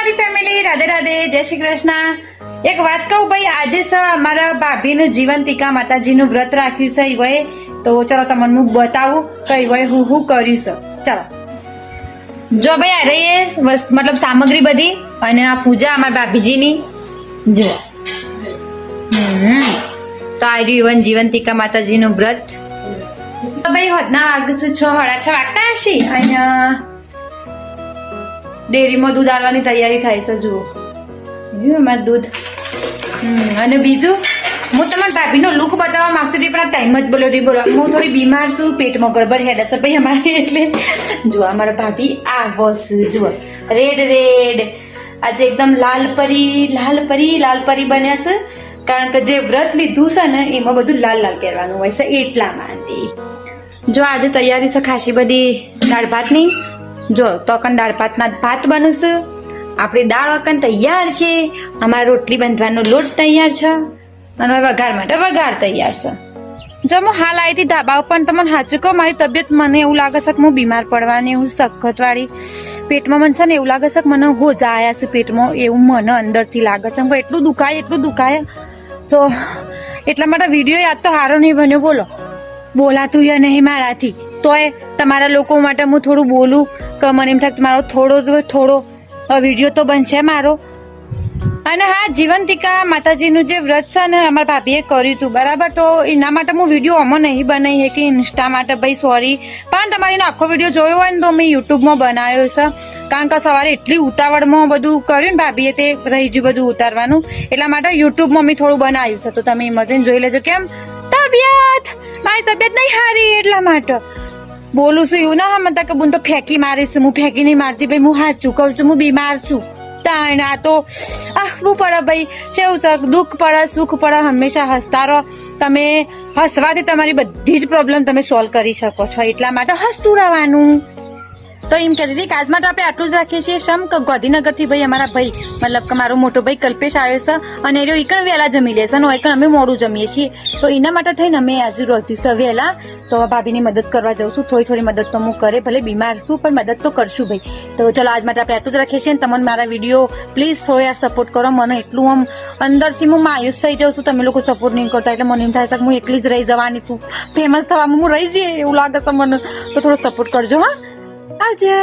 મારી ફેમિલી, રાધે રાધે, જય શ્રી કૃષ્ણ. એક વાત કહું ભાઈ, આજે છે અમારા ભાભીનું જીવંતિકા માતાજીનું વ્રત રાખ્યું છે ઈવોએ. તો ચલો તમને હું બતાવું કે ઈવોએ હું કર્યું છે. ચલો જો ભાઈ આ રહી મતલબ સામગ્રી બધી, અને આ પૂજા અમારા ભાભીજીની જો. તો આ રહ્યું જીવંતિકા માતાજીનું વ્રત. ભાઈ હોદના વાગે છે 6 સાડા 6 વાગતા હશે. અહીંયા ડેરીમાં દૂધ આવવાની તૈયારી થાય છે. જુઓ અમારું દૂધ. અને બીજું હું તમારા ભાભીનો લુક બતાવવા માંગતી હતી, પણ આ ટાઈમ જ બોલો. હું થોડી બીમાર છું, પેટમાં ગડબડ હેડ છે ભાઈ અમારે, એટલે જુઓ અમારા ભાભી આ બસ જુઓ રેડ આજે એકદમ લાલ પરી બન્યા છે. કારણ કે જે વ્રત લીધું છે ને એમાં બધું લાલ પહેરવાનું હોય છે એટલા માટે. જો આજે તૈયારી છે ખાસી બધી દાળ ભાતની. જો તોકન દાળ ભાતના ભાત બનશે. આપણી દાળ વકન તૈયાર છે. અમારા રોટલી બાંધવાનો લોટ તૈયાર છે. અને વઘાર માટે વઘાર તૈયાર છે. જો હું હાલ આવી હતી ધાબા ઉપર, તમને સાચું કહું મારી તબિયત મને એવું લાગે છે કે હું બીમાર પડવાની, હું સખત વાળી પેટમાં મને છે ને એવું લાગે છે કે મને હોજા આવ્યા છે પેટમાં, એવું મને અંદરથી લાગે છે. એટલું દુખાય તો એટલા માટે વિડીયો યાદ તો સારો નહીં બન્યો. બોલાતું ય નહીં મારાથી. તોય તમારા લોકો માટે હું થોડું બોલું કે મને એમ થાય મારો થોડો વિડીયો તો બનશે મારો. અને હા, જીવંતિકા માતાજીનું જે વ્રત છે ને અમારા ભાભીએ કર્યું હતું બરાબર, તો એના માટે હું વિડીયો આમાં નહીં બનાવી કે ઇન્સ્ટા માટે ભાઈ સોરી. પણ તમારી આખો વિડીયો જોયો હોય ને તો મેં યુટ્યુબમાં બનાવ્યો છે. કારણ કે સવારે એટલી ઉતાવળમાં બધું કર્યું ને ભાભીએ, તે રહી ગયું બધું ઉતારવાનું, એટલા માટે યુટ્યુબમાં મેં થોડું બનાવ્યું છે. તો તમે મજન જોઈ લેજો. કેમ મારી તબિયત નહીં સારી એટલા માટે બોલું છું. એવું ના સમજતા કે બુન તો ફેંકી મારીશ. હું ફેંકી નહીં મારતી ભાઈ, હું હાચું કહું છું, હું બીમાર છું. આ તો આહવું પડે ભાઈ, કેવું છે દુઃખ પડે સુખ પડે, હંમેશા હસતા રહો. તમે હસવાથી તમારી બધી જ પ્રોબ્લેમ તમે સોલ્વ કરી શકો છો, એટલા માટે હસતું રહેવાનું. તો એમ કહેતી હતી કે આજ માટે આપણે આટલું જ રાખીએ છીએ. શમ કે ગાંધીનગરથી ભાઈ અમારા ભાઈ મતલબ કે મારો મોટો ભાઈ કલ્પેશ આવ્યો છે, અને એ એકણ વહેલા જમી લેશે અને એકણ અમે મોડું જમીએ છીએ. તો એના માટે થઈને અમે આજે રોધ્યું છે વહેલા. તો ભાભીની મદદ કરવા જાઉં છું. થોડી મદદ તો હું કરે, ભલે બીમાર છું પણ મદદ તો કરશું ભાઈ. તો ચલો આજ માટે આપણે આટલું જ રાખીએ છીએ. તમને મારા વિડીયો પ્લીઝ થોડા સપોર્ટ કરો. મને એટલું આમ અંદરથી હું માયુસ થઈ જાઉં છું, તમે લોકો સપોર્ટ નહીં કરતા, એટલે મને એમ થાય છે કે હું એકલી જ રહી જવાની છું. ફેમસ થવામાં હું રહી જઈએ એવું લાગે છે મને. તો થોડો સપોર્ટ કરજો. હા, આવજો.